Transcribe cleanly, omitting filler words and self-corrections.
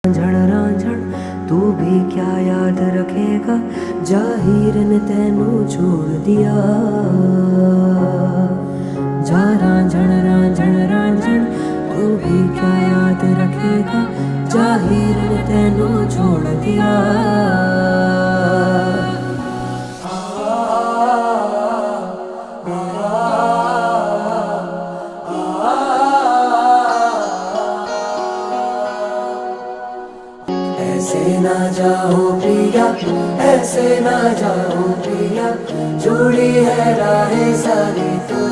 रांझण तू भी क्या याद रखेगा, जाहिर ने तेनू छोड़ दिया। जा रांझण रांझण रांझण तू भी क्या याद रखेगा, जाहिर ने तेनू छोड़ दिया। ऐसे ना जाओ पिया, ऐसे ना जाओ पिया, जुड़ी है राहें सारी तुझे।